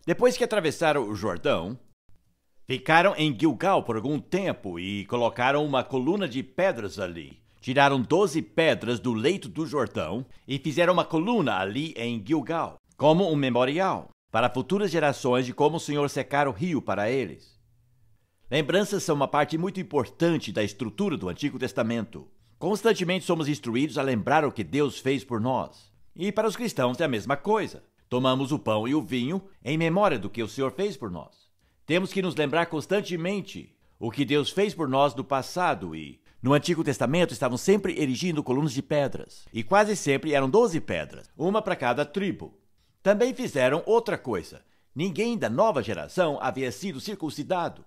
Depois que atravessaram o Jordão, ficaram em Gilgal por algum tempo e colocaram uma coluna de pedras ali. Tiraram 12 pedras do leito do Jordão e fizeram uma coluna ali em Gilgal, como um memorial para futuras gerações de como o Senhor secara o rio para eles. Lembranças são uma parte muito importante da estrutura do Antigo Testamento. Constantemente somos instruídos a lembrar o que Deus fez por nós. E para os cristãos é a mesma coisa. Tomamos o pão e o vinho em memória do que o Senhor fez por nós. Temos que nos lembrar constantemente o que Deus fez por nós no passado e, no Antigo Testamento, estavam sempre erigindo colunas de pedras. E quase sempre eram 12 pedras, uma para cada tribo. Também fizeram outra coisa. Ninguém da nova geração havia sido circuncidado.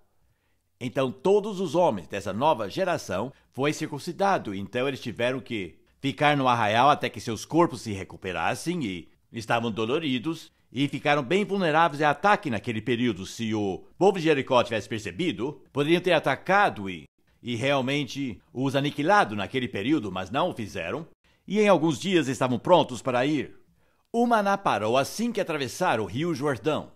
Então todos os homens dessa nova geração foi circuncidado. Então eles tiveram que ficar no arraial até que seus corpos se recuperassem e estavam doloridos e ficaram bem vulneráveis a ataque naquele período. Se o povo de Jericó tivesse percebido, poderiam ter atacado e realmente os aniquilado naquele período, mas não o fizeram. E em alguns dias estavam prontos para ir. O maná parou assim que atravessaram o rio Jordão,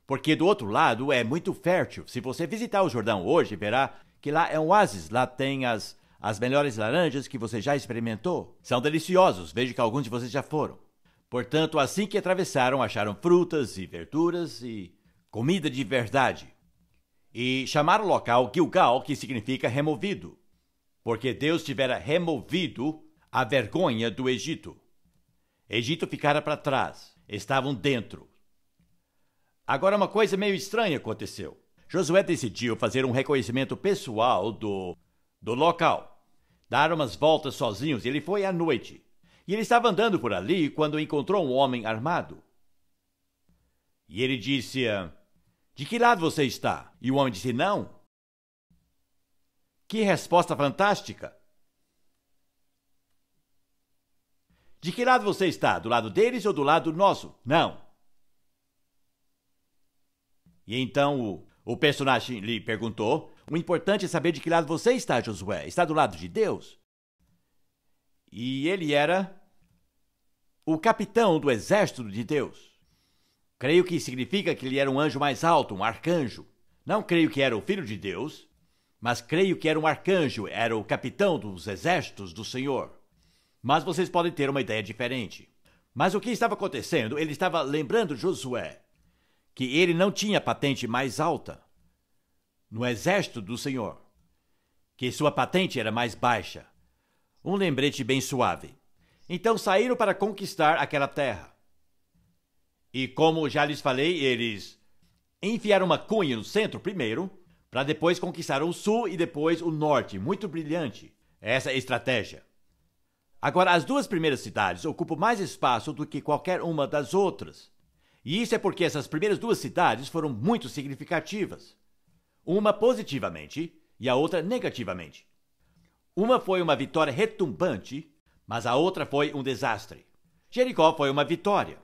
porque do outro lado é muito fértil. Se você visitar o Jordão hoje, verá que lá é um oásis. Lá tem as melhores laranjas que você já experimentou. São deliciosos, vejo que alguns de vocês já foram. Portanto, assim que atravessaram, acharam frutas e verduras e comida de verdade. E chamaram o local Gilgal, que significa removido, porque Deus tivera removido a vergonha do Egito. Egito ficara para trás, estavam dentro. Agora uma coisa meio estranha aconteceu. Josué decidiu fazer um reconhecimento pessoal do local. Dar umas voltas sozinhos e ele foi à noite. E ele estava andando por ali quando encontrou um homem armado. E ele disse, de que lado você está? E o homem disse, não. Que resposta fantástica! De que lado você está? Do lado deles ou do lado nosso? Não. E então o personagem lhe perguntou, o importante é saber de que lado você está, Josué. Está do lado de Deus? E ele era o capitão do exército de Deus. Creio que significa que ele era um anjo mais alto, um arcanjo. Não creio que era o filho de Deus, mas creio que era um arcanjo, era o capitão dos exércitos do Senhor. Mas vocês podem ter uma ideia diferente. Mas o que estava acontecendo? Ele estava lembrando Josué que ele não tinha patente mais alta no exército do Senhor, que sua patente era mais baixa. Um lembrete bem suave. Então saíram para conquistar aquela terra. E como já lhes falei, eles enfiaram uma cunha no centro primeiro, para depois conquistar o sul e depois o norte. Muito brilhante essa estratégia. Agora, as duas primeiras cidades ocupam mais espaço do que qualquer uma das outras. E isso é porque essas primeiras duas cidades foram muito significativas. Uma positivamente e a outra negativamente. Uma foi uma vitória retumbante, mas a outra foi um desastre. Jericó foi uma vitória.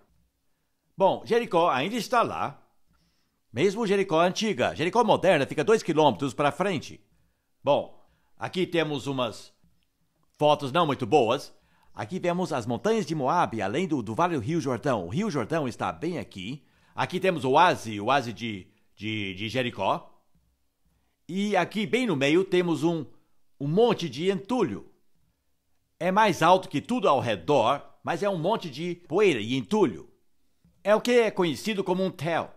Bom, Jericó ainda está lá. Mesmo Jericó antiga. Jericó moderna fica 2 quilômetros para frente. Bom, aqui temos umas fotos não muito boas. Aqui vemos as montanhas de Moabe, além do vale do Rio Jordão. O Rio Jordão está bem aqui. Aqui temos o oásis de Jericó. E aqui, bem no meio, temos um monte de entulho. É mais alto que tudo ao redor, mas é um monte de poeira e entulho. É o que é conhecido como um tel.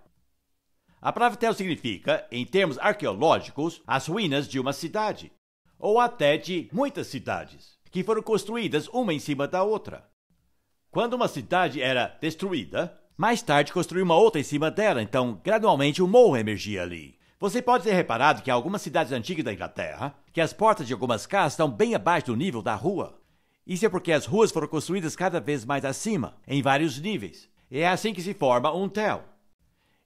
A palavra tel significa, em termos arqueológicos, as ruínas de uma cidade, ou até de muitas cidades, que foram construídas uma em cima da outra. Quando uma cidade era destruída, mais tarde construiu uma outra em cima dela, então gradualmente um morro emergia ali. Você pode ter reparado que há algumas cidades antigas da Inglaterra, que as portas de algumas casas estão bem abaixo do nível da rua. Isso é porque as ruas foram construídas cada vez mais acima, em vários níveis. E é assim que se forma um tel.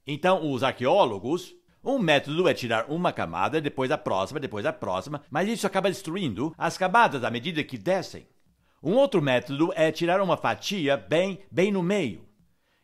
Então, os arqueólogos, um método é tirar uma camada, depois a próxima, mas isso acaba destruindo as camadas à medida que descem. Um outro método é tirar uma fatia bem no meio.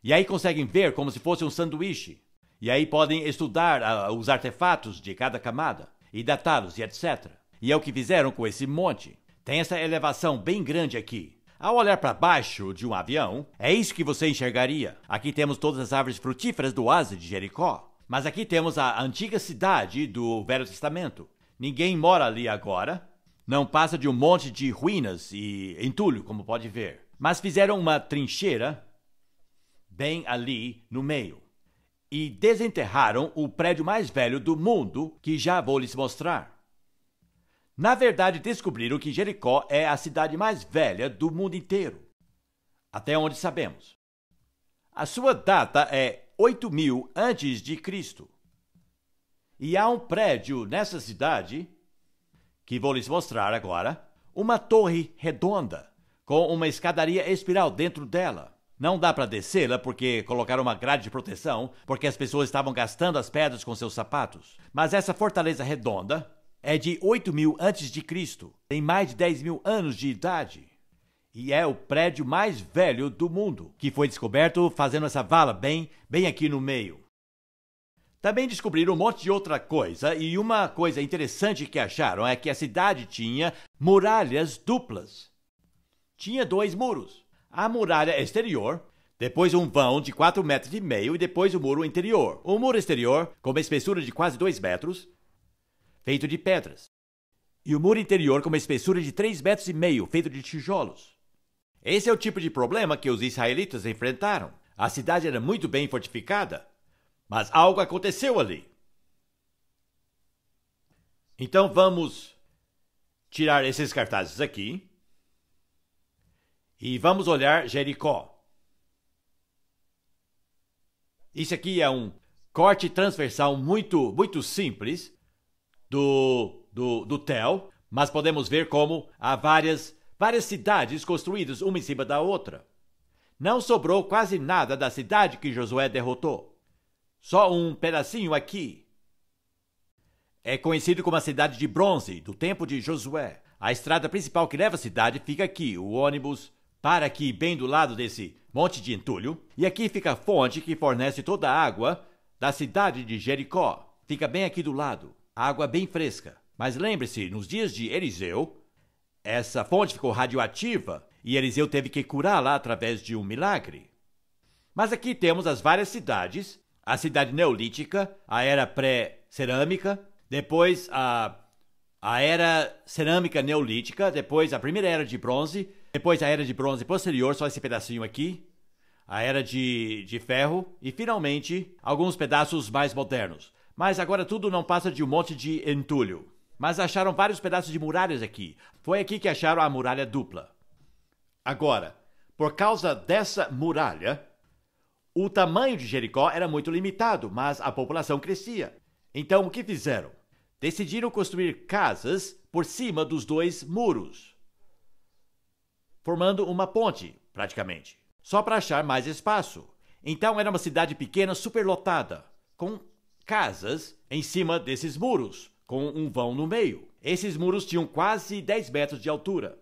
E aí conseguem ver como se fosse um sanduíche. E aí podem estudar os artefatos de cada camada, e datá-los e etc. E é o que fizeram com esse monte. Tem essa elevação bem grande aqui. Ao olhar para baixo de um avião, é isso que você enxergaria. Aqui temos todas as árvores frutíferas do oásis de Jericó. Mas aqui temos a antiga cidade do Velho Testamento. Ninguém mora ali agora. Não passa de um monte de ruínas e entulho, como pode ver. Mas fizeram uma trincheira bem ali no meio. E desenterraram o prédio mais velho do mundo, que já vou lhes mostrar. Na verdade, descobriram que Jericó é a cidade mais velha do mundo inteiro, até onde sabemos. A sua data é 8.000 antes de Cristo. E há um prédio nessa cidade, que vou lhes mostrar agora, uma torre redonda, com uma escadaria espiral dentro dela. Não dá para descê-la porque colocaram uma grade de proteção, porque as pessoas estavam gastando as pedras com seus sapatos. Mas essa fortaleza redonda é de 8.000 antes de Cristo. Tem mais de 10.000 anos de idade. E é o prédio mais velho do mundo, que foi descoberto fazendo essa vala bem aqui no meio. Também descobriram um monte de outra coisa, e uma coisa interessante que acharam é que a cidade tinha muralhas duplas. Tinha 2 muros. A muralha exterior, depois um vão de 4,5 metros e depois o muro interior. O muro exterior, com uma espessura de quase 2 metros, feito de pedras. E o muro interior com uma espessura de 3,5 metros, feito de tijolos. Esse é o tipo de problema que os israelitas enfrentaram. A cidade era muito bem fortificada, mas algo aconteceu ali. Então vamos tirar esses cartazes aqui e vamos olhar Jericó. Isso aqui é um corte transversal muito simples do TEL, mas podemos ver como há várias cidades construídas uma em cima da outra. Não sobrou quase nada da cidade que Josué derrotou. Só um pedacinho aqui. É conhecido como a cidade de bronze, do tempo de Josué. A estrada principal que leva à cidade fica aqui. O ônibus para aqui, bem do lado desse monte de entulho. E aqui fica a fonte que fornece toda a água da cidade de Jericó. Fica bem aqui do lado. Água bem fresca. Mas lembre-se, nos dias de Eliseu, essa fonte ficou radioativa e Eliseu teve que curá-la através de um milagre. Mas aqui temos as várias cidades, a cidade neolítica, a era pré-cerâmica, depois a era cerâmica neolítica, depois a primeira era de bronze, depois a era de bronze posterior, só esse pedacinho aqui, a era de ferro e, finalmente, alguns pedaços mais modernos. Mas agora tudo não passa de um monte de entulho. Mas acharam vários pedaços de muralhas aqui. Foi aqui que acharam a muralha dupla. Agora, por causa dessa muralha, o tamanho de Jericó era muito limitado, mas a população crescia. Então, o que fizeram? Decidiram construir casas por cima dos 2 muros, formando uma ponte, praticamente, só para achar mais espaço. Então, era uma cidade pequena, superlotada, com casas em cima desses muros, com um vão no meio. Esses muros tinham quase 10 metros de altura.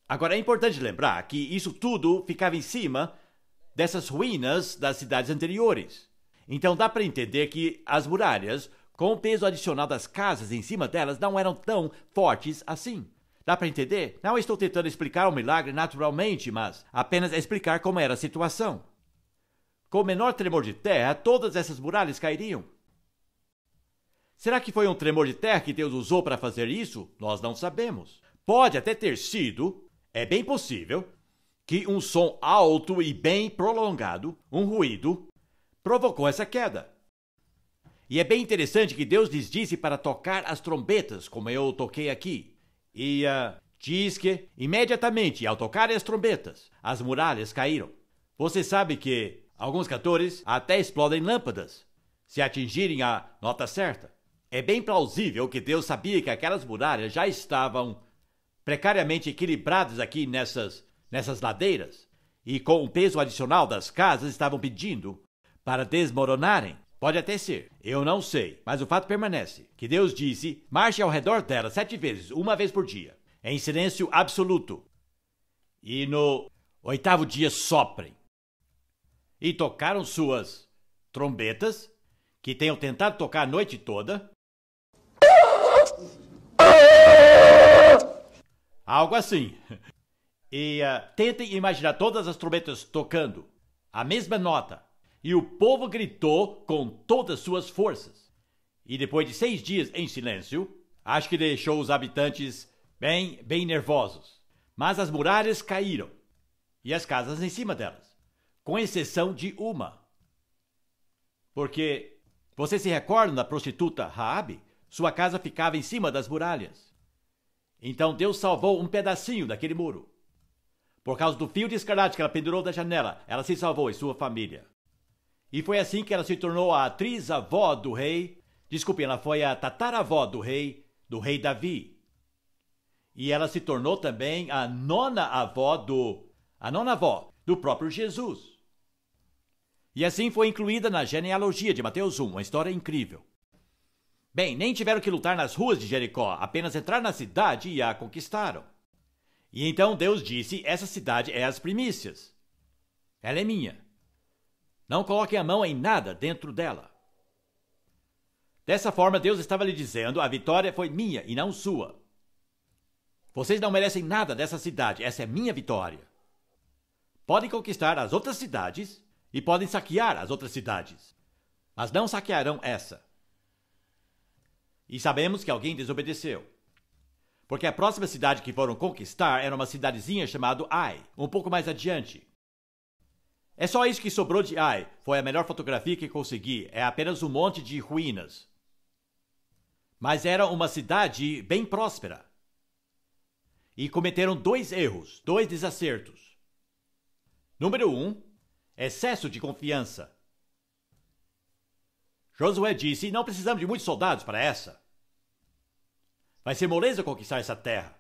Agora, é importante lembrar que isso tudo ficava em cima dessas ruínas das cidades anteriores. Então dá para entender que as muralhas, com o peso adicional das casas em cima delas, não eram tão fortes assim. Dá para entender? Não estou tentando explicar o milagre naturalmente, mas apenas explicar como era a situação. Com o menor tremor de terra, todas essas muralhas cairiam. Será que foi um tremor de terra que Deus usou para fazer isso? Nós não sabemos. Pode até ter sido, é bem possível, que um som alto e bem prolongado, um ruído, provocou essa queda. E é bem interessante que Deus lhes disse para tocar as trombetas, como eu toquei aqui. E diz que, imediatamente, ao tocarem as trombetas, as muralhas caíram. Você sabe que alguns cantores até explodem lâmpadas, se atingirem a nota certa. É bem plausível que Deus sabia que aquelas muralhas já estavam precariamente equilibradas aqui nessas ladeiras, e com o peso adicional das casas estavam pedindo para desmoronarem. Pode até ser, eu não sei, mas o fato permanece, que Deus disse, marche ao redor dela 7 vezes, uma vez por dia, em silêncio absoluto. E no 8º dia soprem. E tocaram suas trombetas, que tenham tentado tocar a noite toda. Algo assim. E tentem imaginar todas as trombetas tocando a mesma nota. E o povo gritou com todas as suas forças. E depois de 6 dias em silêncio, acho que deixou os habitantes bem nervosos. Mas as muralhas caíram. E as casas em cima delas. Com exceção de uma. Porque, você se recorda da prostituta Raabe? Sua casa ficava em cima das muralhas. Então Deus salvou um pedacinho daquele muro. Por causa do fio de escarlate que ela pendurou da janela, ela se salvou e sua família. E foi assim que ela se tornou a atriz-avó do rei. Desculpe, ela foi a tataravó do rei Davi. E ela se tornou também a nona avó do próprio Jesus. E assim foi incluída na genealogia de Mateus 1, uma história incrível. Bem, nem tiveram que lutar nas ruas de Jericó, apenas entrar na cidade e a conquistaram. E então Deus disse, essa cidade é as primícias. Ela é minha. Não coloquem a mão em nada dentro dela. Dessa forma, Deus estava lhe dizendo, a vitória foi minha e não sua. Vocês não merecem nada dessa cidade, essa é minha vitória. Podem conquistar as outras cidades e podem saquear as outras cidades, mas não saquearão essa. E sabemos que alguém desobedeceu. Porque a próxima cidade que foram conquistar era uma cidadezinha chamada Ai, um pouco mais adiante. É só isso que sobrou de Ai. Foi a melhor fotografia que consegui. É apenas um monte de ruínas. Mas era uma cidade bem próspera. E cometeram 2 erros, 2 desacertos. Número 1, excesso de confiança. Josué disse, não precisamos de muitos soldados para essa. Vai ser moleza conquistar essa terra.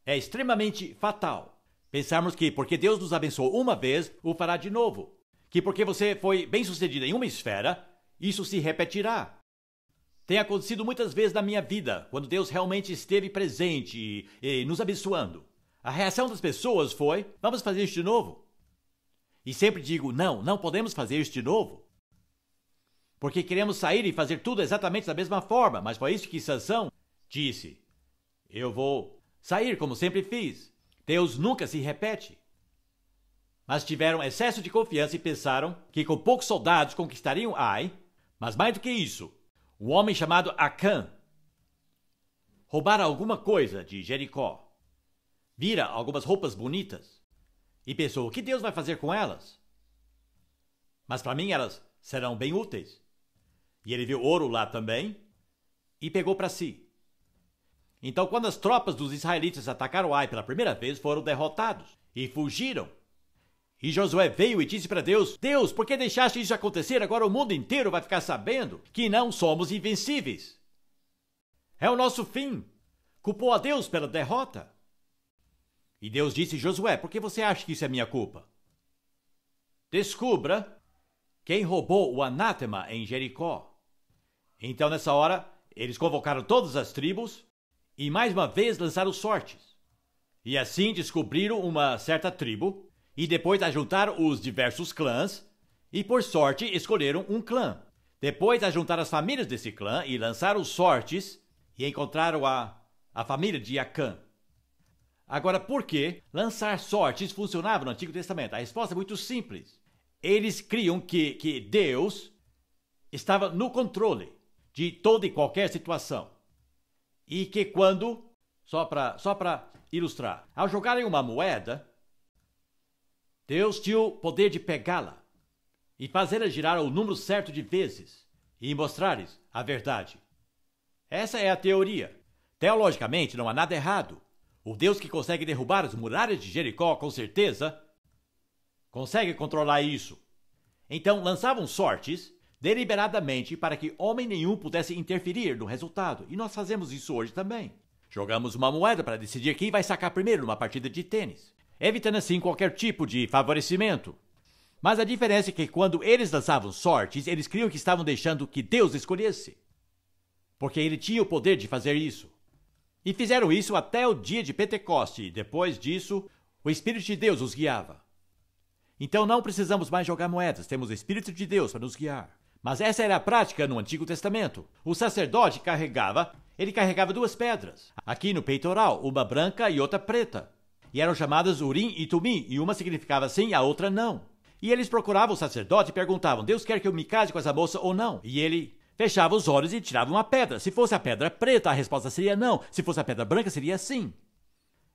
É extremamente fatal pensarmos que porque Deus nos abençoou uma vez, o fará de novo. Que porque você foi bem-sucedido em uma esfera, isso se repetirá. Tem acontecido muitas vezes na minha vida, quando Deus realmente esteve presente e nos abençoando. A reação das pessoas foi, vamos fazer isso de novo? E sempre digo, não podemos fazer isso de novo. Porque queremos sair e fazer tudo exatamente da mesma forma, mas foi isso que Sansão disse. Eu vou sair como sempre fiz. Deus nunca se repete. Mas tiveram excesso de confiança e pensaram que com poucos soldados conquistariam Ai, mas mais do que isso, um homem chamado Acã roubara alguma coisa de Jericó, vira algumas roupas bonitas e pensou, o que Deus vai fazer com elas? Mas para mim elas serão bem úteis. E ele viu ouro lá também e pegou para si. Então, quando as tropas dos israelitas atacaram Ai pela primeira vez, foram derrotados e fugiram. E Josué veio e disse para Deus, Deus, por que deixaste isso acontecer? Agora o mundo inteiro vai ficar sabendo que não somos invencíveis. É o nosso fim. Culpou a Deus pela derrota. E Deus disse, Josué, por que você acha que isso é minha culpa? Descubra quem roubou o anátema em Jericó. Então, nessa hora, eles convocaram todas as tribos e mais uma vez lançaram sortes. E assim descobriram uma certa tribo e depois ajuntaram os diversos clãs e, por sorte, escolheram um clã. Depois ajuntaram as famílias desse clã e lançaram sortes e encontraram a família de Acã. Agora, por que lançar sortes funcionava no Antigo Testamento? A resposta é muito simples. Eles criam que Deus estava no controle de toda e qualquer situação. E que quando, só para ilustrar, ao jogarem uma moeda, Deus tinha o poder de pegá-la e fazê-la girar o número certo de vezes e mostrar-lhes a verdade. Essa é a teoria. Teologicamente, não há nada errado. O Deus que consegue derrubar as muralhas de Jericó, com certeza, consegue controlar isso. Então, lançavam sortes deliberadamente para que homem nenhum pudesse interferir no resultado. E nós fazemos isso hoje também. Jogamos uma moeda para decidir quem vai sacar primeiro numa partida de tênis, evitando assim qualquer tipo de favorecimento. Mas a diferença é que quando eles lançavam sortes, eles criam que estavam deixando que Deus escolhesse. Porque ele tinha o poder de fazer isso. E fizeram isso até o dia de Pentecoste, e depois disso, o Espírito de Deus os guiava. Então não precisamos mais jogar moedas, temos o Espírito de Deus para nos guiar. Mas essa era a prática no Antigo Testamento. O sacerdote carregava 2 pedras, aqui no peitoral, uma branca e outra preta. e eram chamadas Urim e Tumim, e uma significava sim, a outra não. E eles procuravam o sacerdote e perguntavam: Deus quer que eu me case com essa moça ou não? E ele fechava os olhos e tirava uma pedra. Se fosse a pedra preta, a resposta seria não. Se fosse a pedra branca, seria sim.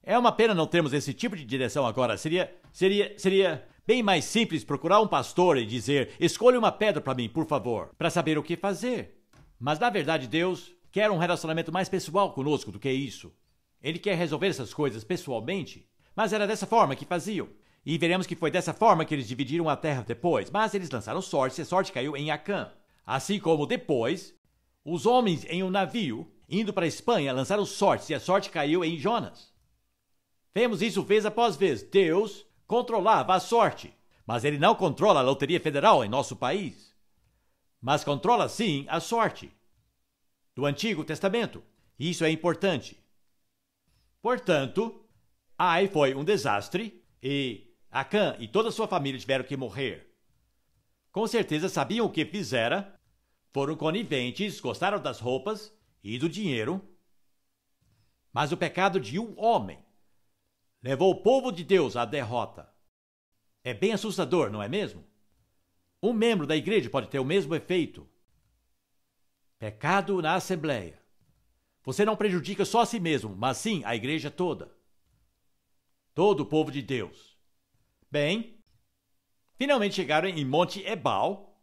É uma pena não termos esse tipo de direção agora. Seria bem mais simples procurar um pastor e dizer: escolha uma pedra para mim, por favor, para saber o que fazer. Mas na verdade Deus quer um relacionamento mais pessoal conosco do que isso. Ele quer resolver essas coisas pessoalmente, mas era dessa forma que faziam. E veremos que foi dessa forma que eles dividiram a terra depois. Mas eles lançaram sorte e a sorte caiu em Acã. Assim como depois, os homens em um navio, indo para a Espanha, lançaram sorte e a sorte caiu em Jonas. Vemos isso vez após vez. Deus controlava a sorte, mas ele não controla a Loteria Federal em nosso país. Mas controla sim a sorte do Antigo Testamento. Isso é importante. Portanto, Ai foi um desastre e Acã e toda a sua família tiveram que morrer. Com certeza sabiam o que fizera, foram coniventes, gostaram das roupas e do dinheiro. Mas o pecado de um homem levou o povo de Deus à derrota. É bem assustador, não é mesmo? Um membro da igreja pode ter o mesmo efeito. Pecado na Assembleia. Você não prejudica só a si mesmo, mas sim a igreja toda. Todo o povo de Deus. Bem, finalmente chegaram em Monte Ebal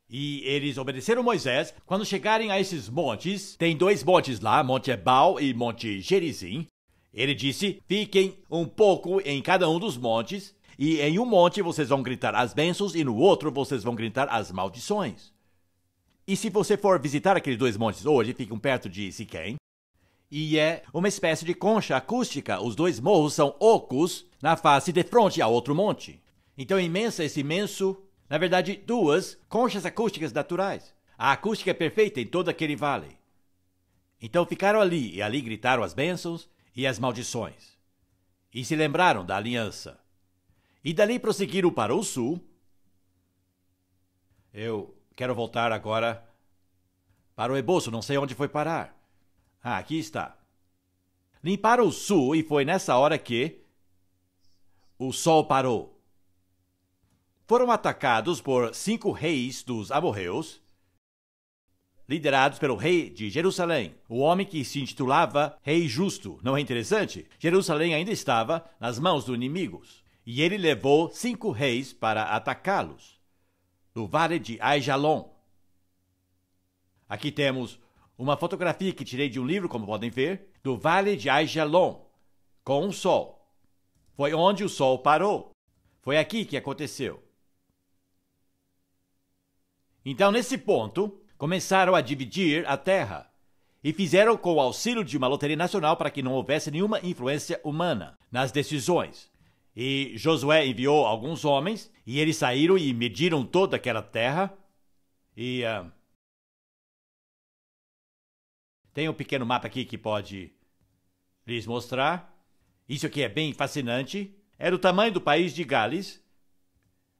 e eles obedeceram Moisés. Quando chegarem a esses montes, tem 2 montes lá, Monte Ebal e Monte Gerizim. Ele disse: fiquem um pouco em cada um dos montes, e em um monte vocês vão gritar as bênçãos e no outro vocês vão gritar as maldições. E se você for visitar aqueles 2 montes hoje, ficam perto de Siquém, e é uma espécie de concha acústica. Os 2 morros são ocos na face de frente a outro monte. Então é imenso, na verdade 2 conchas acústicas naturais. A acústica é perfeita em todo aquele vale. Então ficaram ali, e ali gritaram as bênçãos e as maldições. E se lembraram da aliança. E dali prosseguiram para o sul. Eu quero voltar agora para o esboço, não sei onde foi parar. Aqui está. Limparam o sul e foi nessa hora que o sol parou. Foram atacados por 5 reis dos amorreus, liderados pelo rei de Jerusalém, o homem que se intitulava Rei Justo. Não é interessante? Jerusalém ainda estava nas mãos dos inimigos. E ele levou 5 reis para atacá-los, no vale de Aijalon. Aqui temos uma fotografia que tirei de um livro, como podem ver, do vale de Aijalon, com o sol. Foi onde o sol parou. Foi aqui que aconteceu. Então, nesse ponto, começaram a dividir a terra e fizeram com o auxílio de uma loteria nacional para que não houvesse nenhuma influência humana nas decisões. E Josué enviou alguns homens e eles saíram e mediram toda aquela terra. E tem um pequeno mapa aqui que pode lhes mostrar. Isso aqui é bem fascinante. É do tamanho do país de Gales.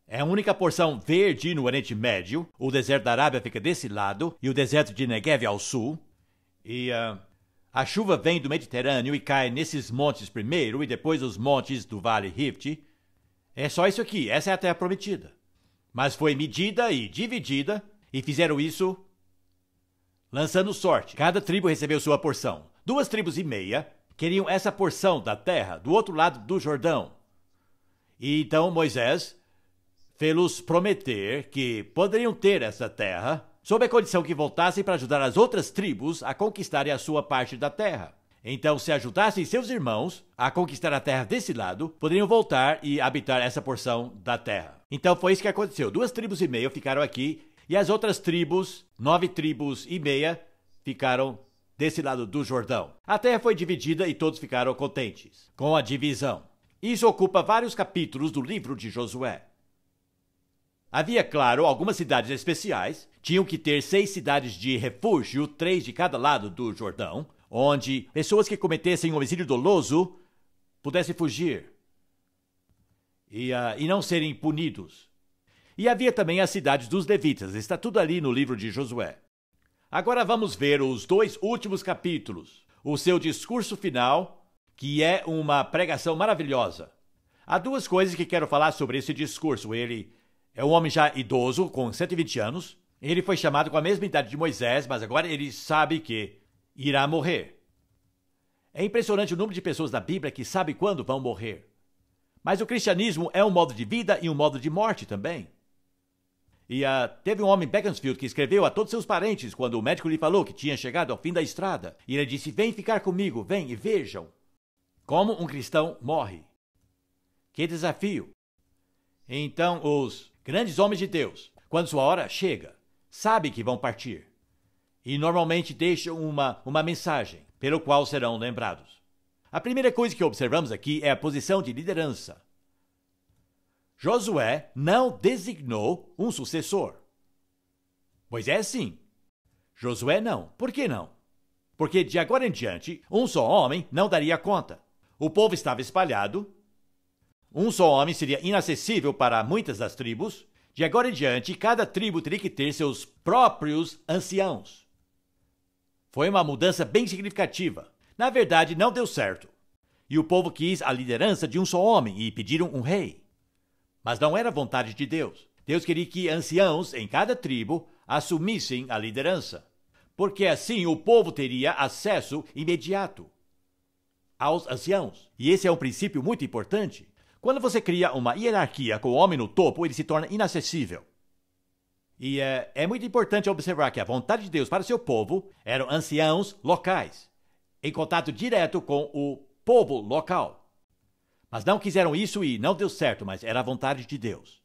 É a única porção verde no Oriente Médio. O deserto da Arábia fica desse lado e o deserto de Negev ao sul. E a chuva vem do Mediterrâneo e cai nesses montes primeiro e depois os montes do Vale Rift. É só isso aqui, essa é a terra prometida. Mas foi medida e dividida e fizeram isso lançando sorte. Cada tribo recebeu sua porção. 2,5 tribos queriam essa porção da terra do outro lado do Jordão. E então Moisés fez-los prometer que poderiam ter essa terra sob a condição que voltassem para ajudar as outras tribos a conquistarem a sua parte da terra. Então, se ajudassem seus irmãos a conquistar a terra desse lado, poderiam voltar e habitar essa porção da terra. Então, foi isso que aconteceu. 2,5 tribos ficaram aqui e as outras tribos, 9,5 tribos, ficaram desse lado do Jordão. A terra foi dividida e todos ficaram contentes com a divisão. Isso ocupa vários capítulos do livro de Josué. Havia, claro, algumas cidades especiais. Tinham que ter 6 cidades de refúgio, 3 de cada lado do Jordão, onde pessoas que cometessem homicídio doloso pudessem fugir e não serem punidos. E havia também as cidades dos levitas. Está tudo ali no livro de Josué. Agora vamos ver os 2 últimos capítulos. O seu discurso final, que é uma pregação maravilhosa. Há duas coisas que quero falar sobre esse discurso. Ele é um homem já idoso, com 120 anos. Ele foi chamado com a mesma idade de Moisés, mas agora ele sabe que irá morrer. É impressionante o número de pessoas da Bíblia que sabem quando vão morrer. Mas o cristianismo é um modo de vida e um modo de morte também. E teve um homem em Beaconsfield que escreveu a todos seus parentes quando o médico lhe falou que tinha chegado ao fim da estrada. E ele disse: vem ficar comigo, vem e vejam como um cristão morre. Que desafio! Então, os grandes homens de Deus, quando sua hora chega, sabem que vão partir. E normalmente deixam uma mensagem pelo qual serão lembrados. A primeira coisa que observamos aqui é a posição de liderança. Josué não designou um sucessor. Moisés sim. Josué não. Por que não? Porque de agora em diante, um só homem não daria conta. O povo estava espalhado. Um só homem seria inacessível para muitas das tribos. De agora em diante, cada tribo teria que ter seus próprios anciãos. Foi uma mudança bem significativa. Na verdade, não deu certo. E o povo quis a liderança de um só homem e pediram um rei. Mas não era vontade de Deus. Deus queria que anciãos em cada tribo assumissem a liderança, porque assim o povo teria acesso imediato aos anciãos. E esse é um princípio muito importante. Quando você cria uma hierarquia com o homem no topo, ele se torna inacessível. E é muito importante observar que a vontade de Deus para seu povo eram anciãos locais, em contato direto com o povo local. Mas não quiseram isso e não deu certo, mas era a vontade de Deus.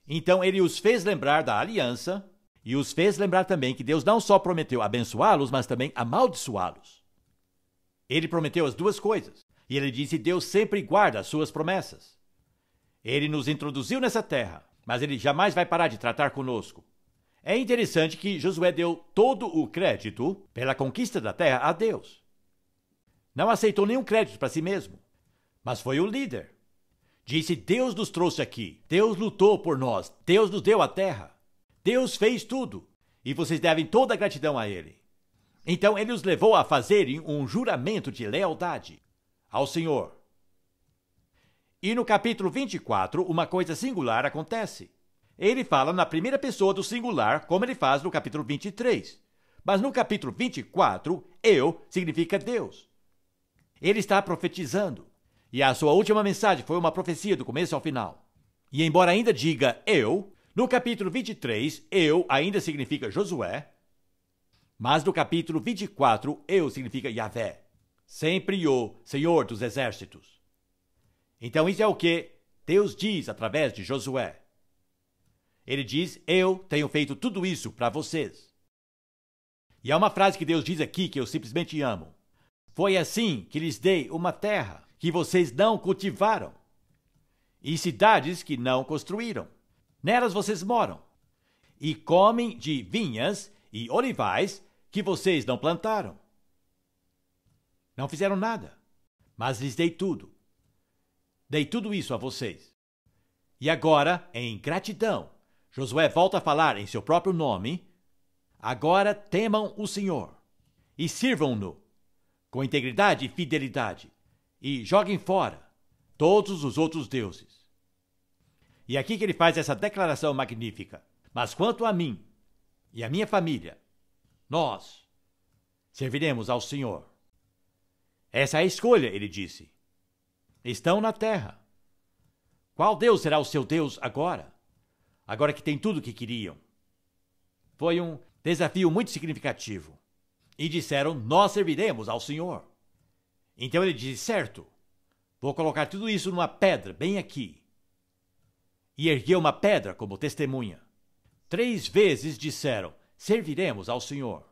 Então ele os fez lembrar da aliança e os fez lembrar também que Deus não só prometeu abençoá-los, mas também amaldiçoá-los. Ele prometeu as duas coisas. E ele disse: Deus sempre guarda as suas promessas. Ele nos introduziu nessa terra, mas ele jamais vai parar de tratar conosco. É interessante que Josué deu todo o crédito pela conquista da terra a Deus. Não aceitou nenhum crédito para si mesmo. Mas foi o líder. Disse: Deus nos trouxe aqui. Deus lutou por nós. Deus nos deu a terra. Deus fez tudo. E vocês devem toda a gratidão a Ele. Então ele os levou a fazerem um juramento de lealdade ao Senhor. E no capítulo 24, uma coisa singular acontece. Ele fala na primeira pessoa do singular, como ele faz no capítulo 23. Mas no capítulo 24, eu significa Deus. Ele está profetizando. E a sua última mensagem foi uma profecia do começo ao final. E embora ainda diga eu, no capítulo 23, eu ainda significa Josué, mas no capítulo 24, eu significa Yahvé, sempre o Senhor dos Exércitos. Então isso é o que Deus diz através de Josué. Ele diz: eu tenho feito tudo isso para vocês. E há uma frase que Deus diz aqui que eu simplesmente amo. Foi assim que lhes dei uma terra que vocês não cultivaram, e cidades que não construíram. Nelas vocês moram, e comem de vinhas e olivais que vocês não plantaram. Não fizeram nada, mas lhes dei tudo. Dei tudo isso a vocês. E agora, em gratidão, Josué volta a falar em seu próprio nome. Agora temam o Senhor e sirvam-no com integridade e fidelidade. E joguem fora todos os outros deuses. E aqui que ele faz essa declaração magnífica. Mas quanto a mim e a minha família, nós serviremos ao Senhor. Essa é a escolha, ele disse. Estão na terra. Qual Deus será o seu Deus agora? Agora que tem tudo o que queriam. Foi um desafio muito significativo. E disseram: nós serviremos ao Senhor. Então ele disse: certo, vou colocar tudo isso numa pedra bem aqui. E ergueu uma pedra como testemunha. 3 vezes disseram: serviremos ao Senhor.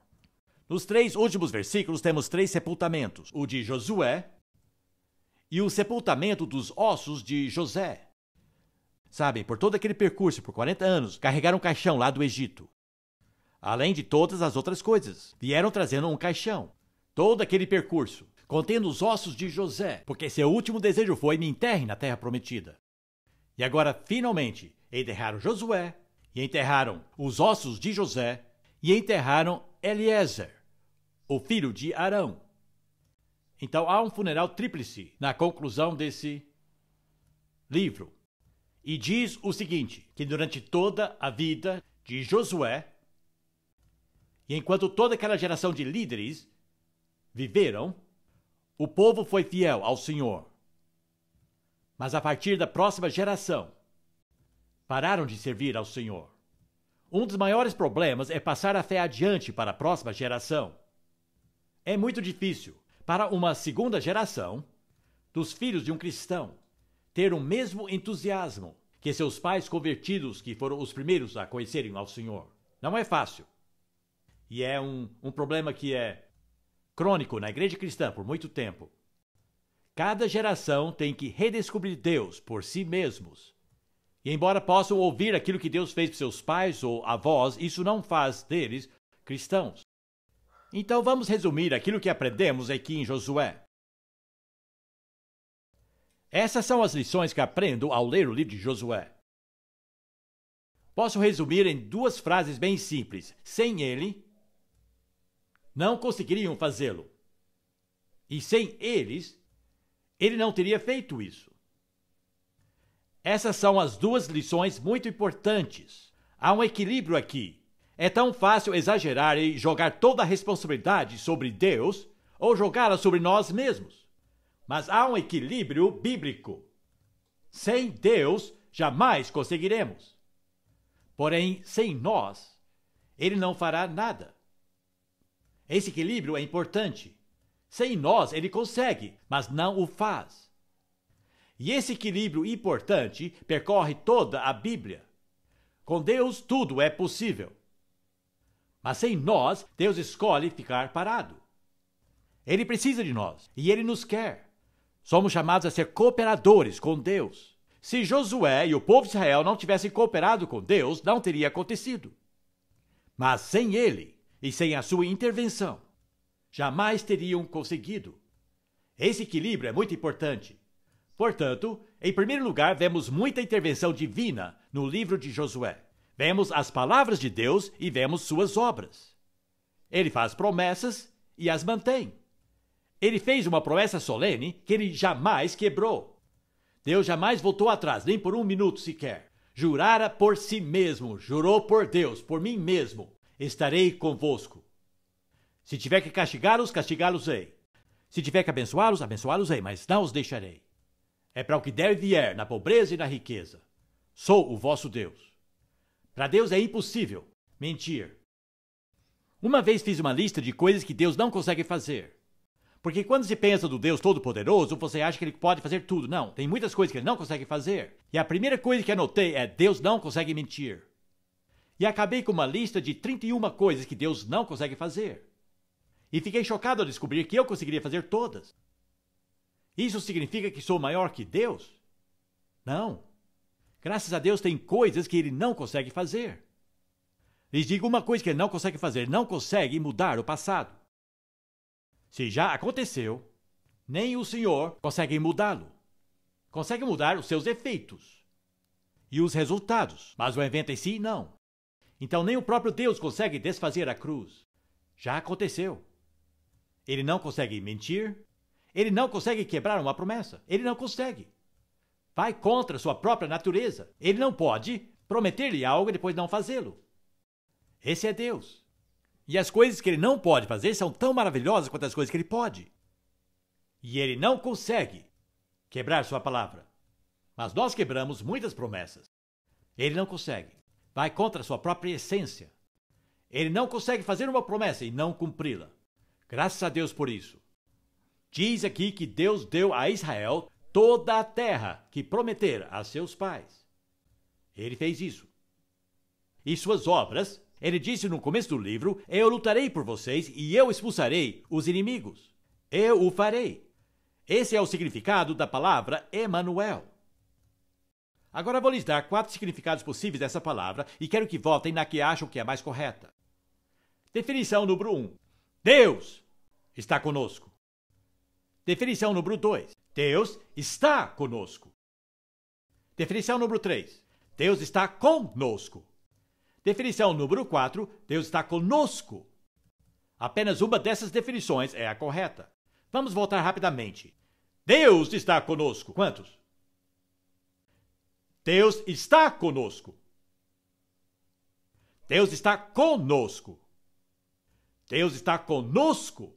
Nos 3 últimos versículos temos 3 sepultamentos: o de Josué e o sepultamento dos ossos de José. Sabem, por todo aquele percurso, por 40 anos, carregaram um caixão lá do Egito. Além de todas as outras coisas, vieram trazendo um caixão. Todo aquele percurso, contendo os ossos de José, porque seu último desejo foi: me enterrem na terra prometida. E agora, finalmente, enterraram Josué, e enterraram os ossos de José, e enterraram Eliezer, o filho de Arão. Então há um funeral tríplice na conclusão desse livro. E diz o seguinte, que durante toda a vida de Josué, e enquanto toda aquela geração de líderes viveram, o povo foi fiel ao Senhor. Mas a partir da próxima geração, pararam de servir ao Senhor. Um dos maiores problemas é passar a fé adiante para a próxima geração. É muito difícil para uma segunda geração dos filhos de um cristão ter o mesmo entusiasmo que seus pais convertidos, que foram os primeiros a conhecerem ao Senhor. Não é fácil. E é um problema que é crônico na igreja cristã por muito tempo. Cada geração tem que redescobrir Deus por si mesmos. E embora possam ouvir aquilo que Deus fez para seus pais ou avós, isso não faz deles cristãos. Então vamos resumir aquilo que aprendemos aqui em Josué. Essas são as lições que aprendo ao ler o livro de Josué. Posso resumir em 2 frases bem simples. Sem ele, não conseguiriam fazê-lo. E sem eles, ele não teria feito isso. Essas são as 2 lições muito importantes. Há um equilíbrio aqui. É tão fácil exagerar e jogar toda a responsabilidade sobre Deus ou jogá-la sobre nós mesmos. Mas há um equilíbrio bíblico. Sem Deus, jamais conseguiremos. Porém, sem nós, ele não fará nada. Esse equilíbrio é importante. Sem nós, ele consegue, mas não o faz. E esse equilíbrio importante percorre toda a Bíblia. Com Deus, tudo é possível. Mas sem nós, Deus escolhe ficar parado. Ele precisa de nós e ele nos quer. Somos chamados a ser cooperadores com Deus. Se Josué e o povo de Israel não tivessem cooperado com Deus, não teria acontecido. Mas sem ele e sem a sua intervenção, jamais teriam conseguido. Esse equilíbrio é muito importante. Portanto, em primeiro lugar, vemos muita intervenção divina no livro de Josué. Vemos as palavras de Deus e vemos suas obras. Ele faz promessas e as mantém. Ele fez uma promessa solene que ele jamais quebrou. Deus jamais voltou atrás, nem por 1 minuto sequer. Jurara por si mesmo, jurou por Deus, por mim mesmo, estarei convosco. Se tiver que castigá-los, castigá-los-ei. Se tiver que abençoá-los, abençoá-los-ei, mas não os deixarei. É para o que der e vier, na pobreza e na riqueza. Sou o vosso Deus. Para Deus é impossível mentir. Uma vez fiz uma lista de coisas que Deus não consegue fazer. Porque quando se pensa do Deus Todo-Poderoso, você acha que ele pode fazer tudo. Não, tem muitas coisas que ele não consegue fazer. E a primeira coisa que anotei é: Deus não consegue mentir. E acabei com uma lista de 31 coisas que Deus não consegue fazer. E fiquei chocado ao descobrir que eu conseguiria fazer todas. Isso significa que sou maior que Deus? Não. Graças a Deus tem coisas que ele não consegue fazer. Lhes digo uma coisa que ele não consegue fazer: não consegue mudar o passado. Se já aconteceu, nem o Senhor consegue mudá-lo. Consegue mudar os seus efeitos e os resultados, mas o evento em si, não. Então nem o próprio Deus consegue desfazer a cruz. Já aconteceu. Ele não consegue mentir. Ele não consegue quebrar uma promessa. Ele não consegue. Vai contra sua própria natureza. Ele não pode prometer-lhe algo e depois não fazê-lo. Esse é Deus. E as coisas que ele não pode fazer são tão maravilhosas quanto as coisas que ele pode. E ele não consegue quebrar sua palavra. Mas nós quebramos muitas promessas. Ele não consegue. Vai contra a sua própria essência. Ele não consegue fazer uma promessa e não cumpri-la. Graças a Deus por isso. Diz aqui que Deus deu a Israel toda a terra que prometera a seus pais. Ele fez isso. E suas obras, ele disse no começo do livro: eu lutarei por vocês e eu expulsarei os inimigos. Eu o farei. Esse é o significado da palavra Emanuel. Agora vou lhes dar 4 significados possíveis dessa palavra e quero que votem na que acham que é mais correta. Definição número 1. Deus está conosco. Definição número 2. Deus está conosco. Definição número 3. Deus está conosco. Definição número 4. Deus está conosco. Apenas uma dessas definições é a correta. Vamos voltar rapidamente. Deus está conosco. Quantos? Deus está conosco. Deus está conosco. Deus está conosco.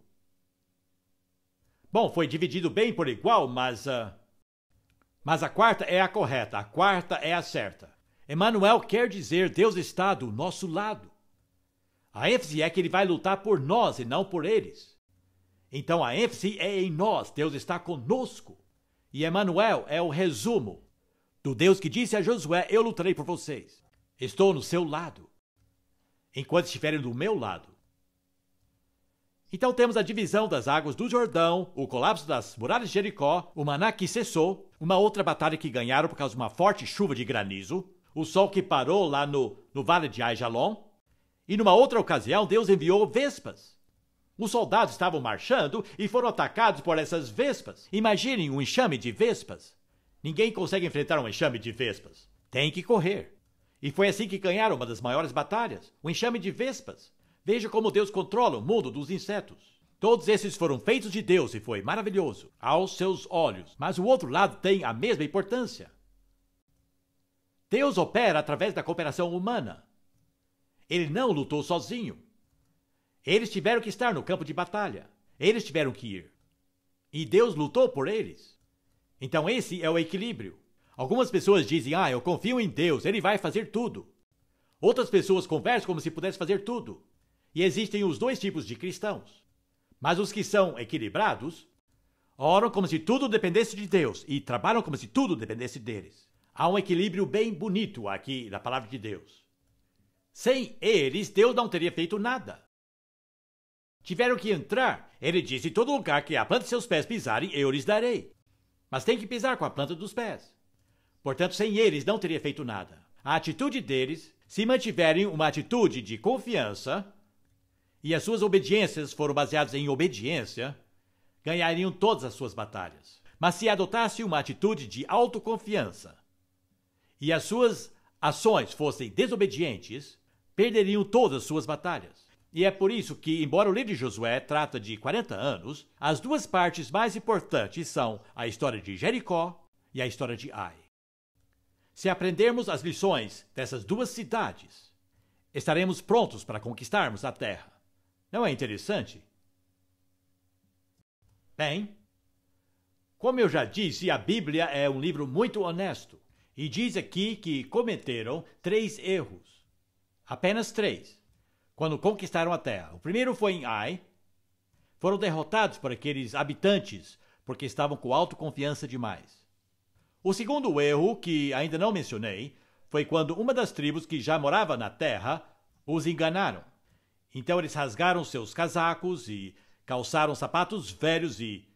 Bom, foi dividido bem por igual, mas a quarta é a correta. A quarta é a certa. Emmanuel quer dizer Deus está do nosso lado. A ênfase é que ele vai lutar por nós e não por eles. Então a ênfase é em nós. Deus está conosco. E Emmanuel é o resumo do Deus que disse a Josué: eu lutarei por vocês. Estou no seu lado, enquanto estiverem do meu lado. Então temos a divisão das águas do Jordão, o colapso das muralhas de Jericó, o maná que cessou, uma outra batalha que ganharam por causa de uma forte chuva de granizo, o sol que parou lá no vale de Aijalon, e numa outra ocasião Deus enviou vespas. Os soldados estavam marchando e foram atacados por essas vespas. Imaginem um enxame de vespas. Ninguém consegue enfrentar um enxame de vespas. Tem que correr. E foi assim que ganharam uma das maiores batalhas, o enxame de vespas. Veja como Deus controla o mundo dos insetos. Todos esses foram feitos de Deus e foi maravilhoso aos seus olhos. Mas o outro lado tem a mesma importância. Deus opera através da cooperação humana. Ele não lutou sozinho. Eles tiveram que estar no campo de batalha. Eles tiveram que ir. E Deus lutou por eles. Então esse é o equilíbrio. Algumas pessoas dizem: eu confio em Deus, Ele vai fazer tudo. Outras pessoas conversam como se pudesse fazer tudo. E existem os dois tipos de cristãos. Mas os que são equilibrados oram como se tudo dependesse de Deus e trabalham como se tudo dependesse deles. Há um equilíbrio bem bonito aqui na palavra de Deus. Sem eles, Deus não teria feito nada. Tiveram que entrar. Ele disse: em todo lugar que a planta de seus pés pisarem, eu lhes darei. Mas tem que pisar com a planta dos pés. Portanto, sem eles, não teria feito nada. A atitude deles, se mantiverem uma atitude de confiança, e as suas obediências foram baseadas em obediência, ganhariam todas as suas batalhas. Mas se adotasse uma atitude de autoconfiança, e as suas ações fossem desobedientes, perderiam todas as suas batalhas. E é por isso que, embora o livro de Josué trata de 40 anos, as duas partes mais importantes são a história de Jericó e a história de Ai. Se aprendermos as lições dessas duas cidades, estaremos prontos para conquistarmos a terra. Não é interessante? Bem, como eu já disse, a Bíblia é um livro muito honesto. E diz aqui que cometeram 3 erros. Apenas 3. Quando conquistaram a terra. O primeiro foi em Ai. Foram derrotados por aqueles habitantes porque estavam com autoconfiança demais. O segundo erro, que ainda não mencionei, foi quando uma das tribos que já morava na terra os enganaram. Então eles rasgaram seus casacos e calçaram sapatos velhos e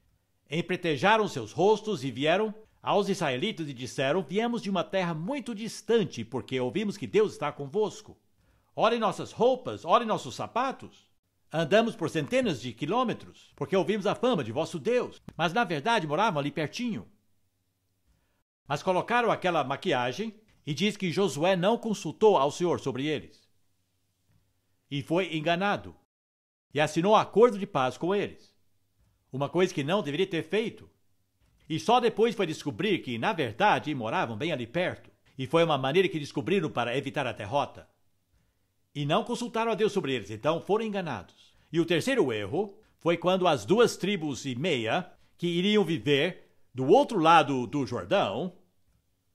empretejaram seus rostos e vieram aos israelitas e disseram: viemos de uma terra muito distante porque ouvimos que Deus está convosco. Olhem nossas roupas, olhem nossos sapatos. Andamos por centenas de quilômetros porque ouvimos a fama de vosso Deus. Mas na verdade moravam ali pertinho. Mas colocaram aquela maquiagem e diz que Josué não consultou ao Senhor sobre eles. E foi enganado. E assinou acordo de paz com eles. Uma coisa que não deveria ter feito. E só depois foi descobrir que, na verdade, moravam bem ali perto. E foi uma maneira que descobriram para evitar a derrota. E não consultaram a Deus sobre eles, então foram enganados. E o terceiro erro foi quando as 2 tribos e meia, que iriam viver do outro lado do Jordão,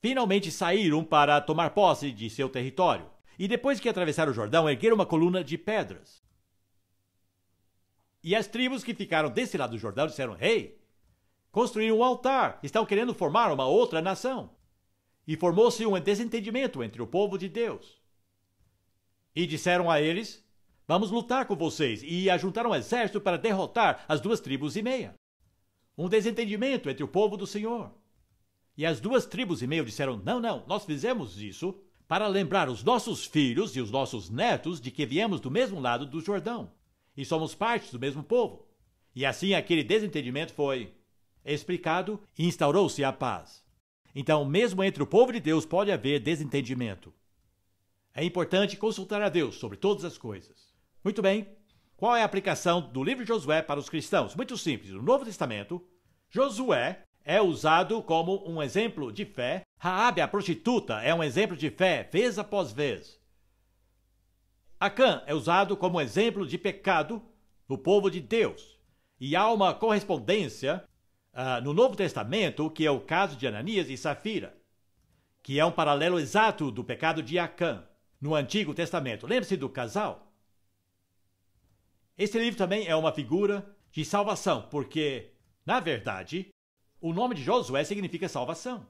finalmente saíram para tomar posse de seu território. E depois que atravessaram o Jordão, ergueram uma coluna de pedras. E as tribos que ficaram desse lado do Jordão disseram: ei, construíram um altar, estão querendo formar uma outra nação. E formou-se um desentendimento entre o povo de Deus. E disseram a eles: vamos lutar com vocês. E ajuntaram um exército para derrotar as 2 tribos e meia. Um desentendimento entre o povo do Senhor. E as 2 tribos e meia disseram: não, nós fizemos isso para lembrar os nossos filhos e os nossos netos de que viemos do mesmo lado do Jordão. E somos parte do mesmo povo. E assim aquele desentendimento foi explicado e instaurou-se a paz. Então, mesmo entre o povo de Deus pode haver desentendimento. É importante consultar a Deus sobre todas as coisas. Muito bem. Qual é a aplicação do livro de Josué para os cristãos? Muito simples. No Novo Testamento, Josué é usado como um exemplo de fé. Raabe, a prostituta, é um exemplo de fé, vez após vez. Acã é usado como exemplo de pecado no povo de Deus. E há uma correspondência no Novo Testamento, que é o caso de Ananias e Safira, que é um paralelo exato do pecado de Acã no Antigo Testamento. Lembre-se do casal? Esse livro também é uma figura de salvação, porque, na verdade, o nome de Josué significa salvação.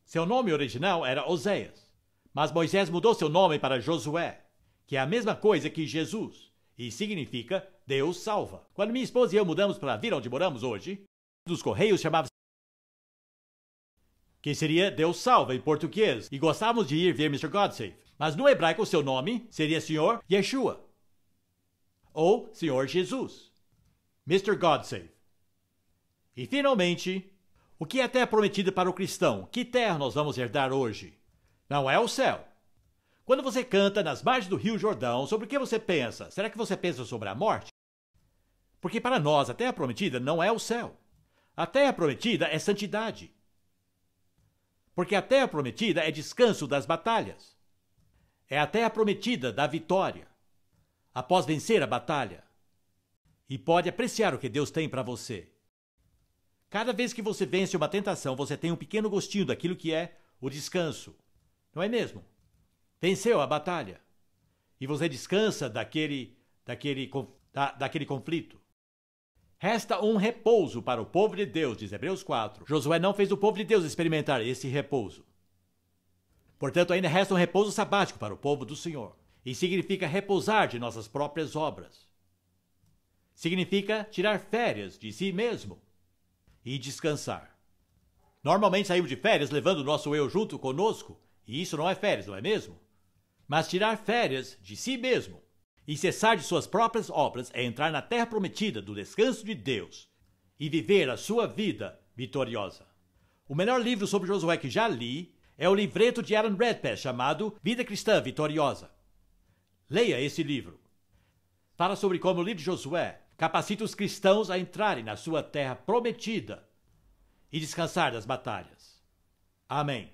Seu nome original era Oséias, mas Moisés mudou seu nome para Josué, que é a mesma coisa que Jesus, e significa Deus salva. Quando minha esposa e eu mudamos para a vila onde moramos hoje, dos Correios chamava-se que seria Deus salva em português, e gostávamos de ir ver Mr. Godsave. Mas no hebraico o seu nome seria Senhor Yeshua, ou Senhor Jesus, Mr. Godsave. E finalmente, o que é a terra prometida para o cristão? Que terra nós vamos herdar hoje? Não é o céu. Quando você canta nas margens do Rio Jordão, sobre o que você pensa? Será que você pensa sobre a morte? Porque para nós a terra prometida não é o céu. A terra prometida é santidade. Porque a terra prometida é descanso das batalhas. É a terra prometida da vitória, após vencer a batalha. E pode apreciar o que Deus tem para você. Cada vez que você vence uma tentação, você tem um pequeno gostinho daquilo que é o descanso. Não é mesmo? Venceu a batalha. E você descansa daquele conflito. Resta um repouso para o povo de Deus, diz Hebreus 4. Josué não fez o povo de Deus experimentar esse repouso. Portanto, ainda resta um repouso sabático para o povo do Senhor. E significa repousar de nossas próprias obras. Significa tirar férias de si mesmo e descansar. Normalmente saímos de férias levando o nosso eu junto conosco, e isso não é férias, não é mesmo? Mas tirar férias de si mesmo e cessar de suas próprias obras é entrar na terra prometida do descanso de Deus e viver a sua vida vitoriosa. O melhor livro sobre Josué que já li é o livreto de Aaron Redpath chamado Vida Cristã Vitoriosa. Leia esse livro. Fala sobre como o livro de Josué capacita os cristãos a entrarem na sua terra prometida e descansar das batalhas. Amém.